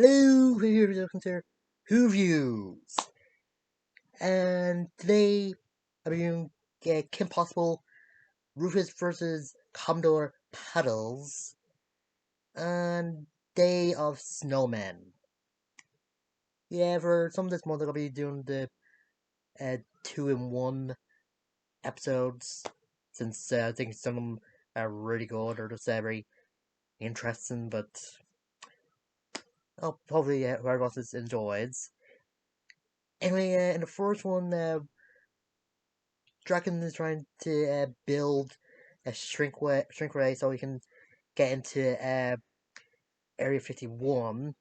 Hello, here's welcome to Who Views. And today I'm doing Kim Possible, Rufus versus Commodore Puddles, and Day of Snowmen. Yeah, for some of this month, I'm gonna be doing the 2-in-1 episodes, since I think some of them are really good or just very interesting, but I'll probably whoever else this enjoys. Anyway, in the first one, Draken is trying to build a shrink ray so he can get into Area 51.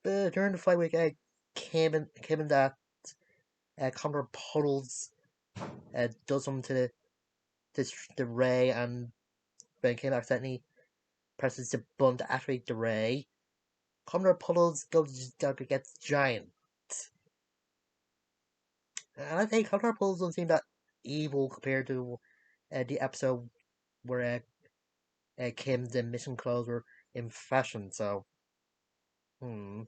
But during the fight, we came in that Commodore Puddles does something to the ray, and when Kim accidentally presses the button to activate the ray, Commodore Puddles gets giant. And I think Commodore Puddles doesn't seem that evil compared to the episode where Kim's mission clothes were in fashion, so hmm.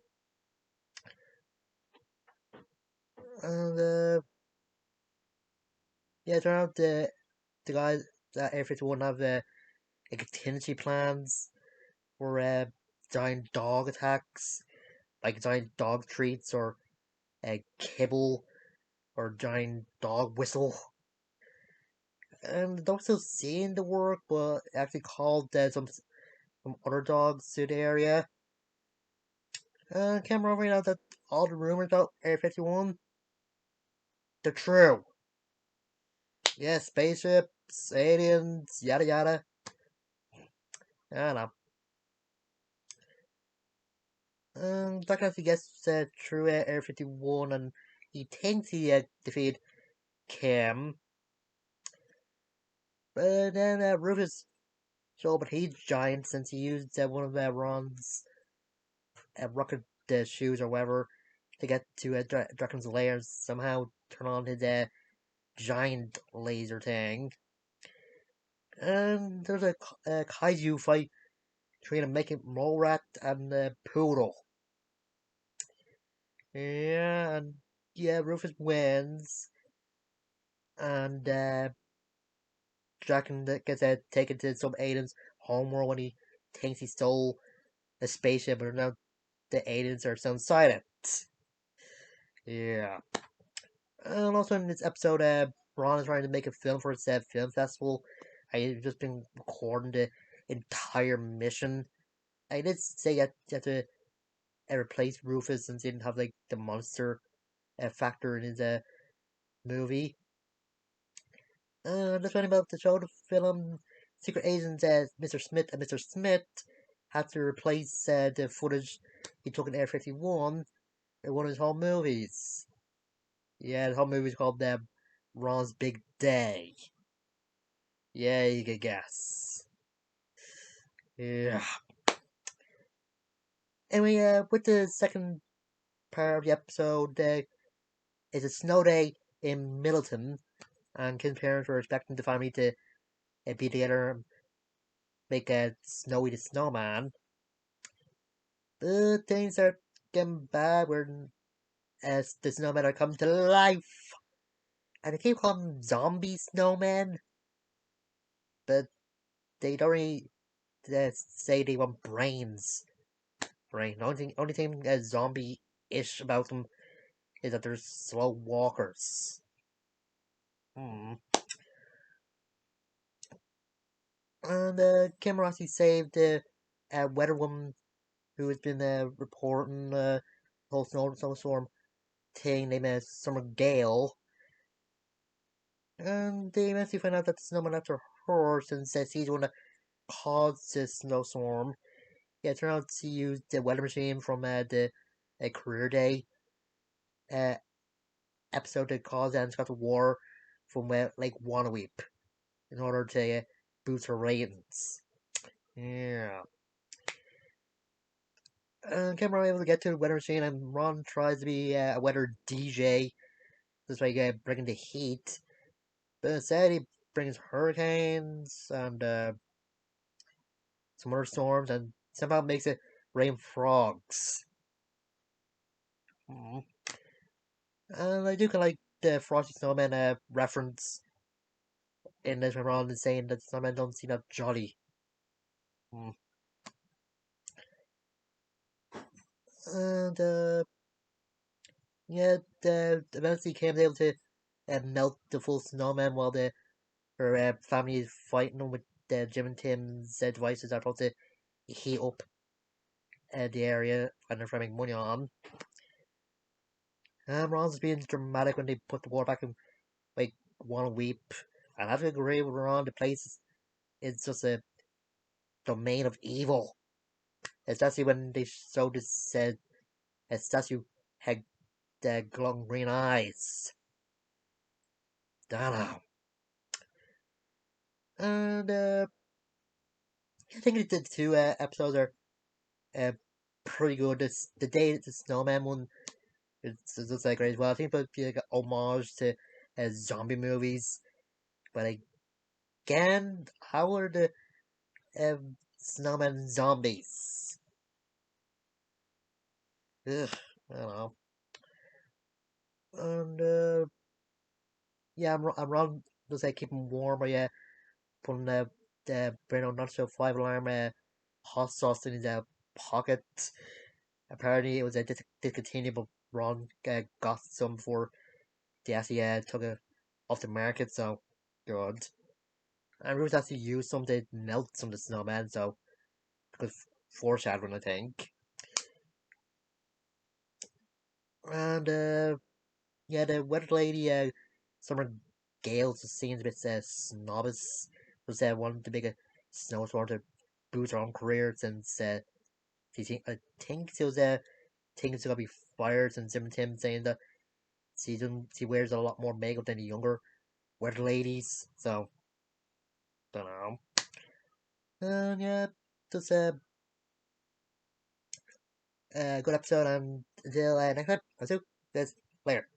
And yeah, turn out the guys at Air 51 have contingency plans for giant dog attacks, like giant dog treats or kibble or giant dog whistle. And the dog still seem to work, but actually called some other dogs to the area. Can't remember now that all the rumors about Air 51, they're true. Yeah, spaceships, aliens, yada yada. I don't know. Doctor actually gets through Air 51 and he thinks he defeated Kim. But then Rufus shows up and he's giant since he used one of Ron's rocket shoes or whatever to get to Draken's lair and somehow turn on his giant laser thing. And there's a kaiju fight between a making Mole-Rat and Poodle. Yeah, and yeah, Rufus wins, and Draken gets taken to some aliens' homeworld when he thinks he stole a spaceship, but now the aliens are still inside it. Yeah. And also in this episode, Ron is trying to make a film for his film festival. I've just been recording the entire mission. I did say you had to replace Rufus since he didn't have like the monster factor in his movie. Just learning about the show, the film, Secret Agents Mr. Smith and Mr. Smith had to replace the footage he took in Air 51 in one of his whole movies. Yeah, the whole movie's called Ron's Big Day. Yeah, you can guess. Yeah. Anyway, with the second part of the episode, it's a snow day in Middleton, and Kim's parents were expecting the family to be together and make a Snowy the Snowman. But things are getting bad when as the snowmen are come to life. And they keep calling them zombie snowmen, but they don't really say they want brains. Right? The only thing zombie-ish about them is that they're slow walkers. Hmm. And Kim Rossi saved the weather woman who has been reporting the whole snowstorm thing named Summer Gale. And they eventually find out that the snowman after her since he's the one that caused the snowstorm. Yeah, it turned out to use the weather machine from the Career Day uh, episode that caused and got the war from Lake Wannaweep in order to boost her ratings. Yeah. Cameron able to get to the weather machine, and Ron tries to be a weather DJ. This way, bringing the heat. But instead, he brings hurricanes and some other storms, and somehow makes it rain frogs. Mm. And I do kind of like the Frosty Snowman reference in this one around saying that snowmen don't seem that jolly. Mm. And yeah, eventually came able to melt the full snowman while her family is fighting them with Jim and Tim's devices are supposed to heat up the area and they're trying to make money on. Ron's being dramatic when they put the war back in like one weep. And I have to agree with Ron, the place is just a domain of evil. Especially when they show this a statue had glowing green eyes. Don't know. And I think the two episodes are uh, pretty good. The day the snowman one it's just like great as well. I think it'd be like an homage to zombie movies. But again, how are the snowman zombies? Ugh, I don't know. And yeah, I'm wrong. Just like keep them warm, but yeah, putting the Bruno not so 5 alarm hot sauce in his pocket. Apparently, it was a discontinued, but Ron got some before they actually took it off the market. So good. And Rufus actually used some to melt some of the snowman. So good foreshadowing, I think. And yeah, the weather lady, Summer Gale, just seems a bit snobbish. Was wanted to make a snowstorm to boost her own career since I think she was thinking she's gonna be fired since Tim saying that she wears a lot more makeup than the younger weather ladies. So don't know. And yeah, just a good episode. And until next time, I'll see you guys later.